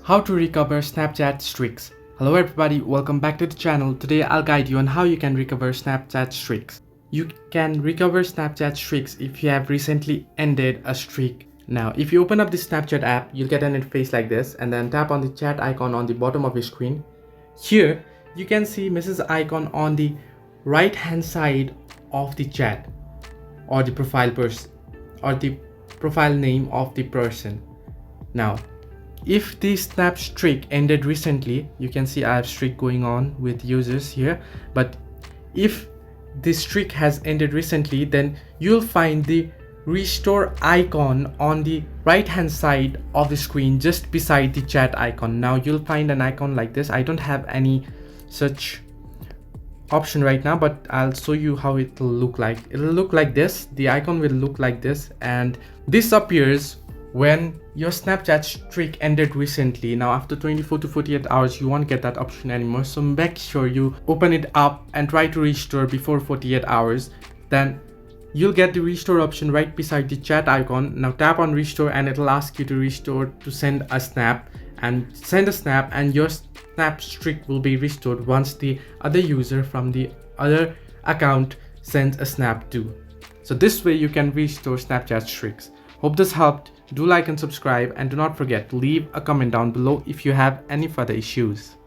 How to recover Snapchat streaks. Hello everybody, welcome back to the channel. Today I'll guide you on how you can recover Snapchat streaks. You can recover Snapchat streaks if you have recently ended a streak. Now, if you open up the Snapchat app, you'll get an interface like this and then tap on the chat icon on the bottom of your screen. Here, you can see Mrs. icon on the right hand side of the chat or the profile name of the person. Now, if the snap streak ended recently, you can see I have streak going on with users here, but if the streak has ended recently, then you'll find the restore icon on the right hand side of the screen just beside the chat icon. Now you'll find an icon like this. I don't have any such option right now, but I'll show you how it will look like. It'll look like this. The icon will look like this, and this appears when your Snapchat streak ended recently. Now after 24 to 48 hours you won't get that option anymore, so make sure you open it up and try to restore before 48 hours. Then you'll get the restore option right beside the chat icon. Now tap on restore and it'll ask you to restore to send a snap, and send a snap and your snap streak will be restored once the other user from the other account sends a snap too. So this way you can restore Snapchat streaks. Hope this helped. Do like and subscribe, and do not forget to leave a comment down below if you have any further issues.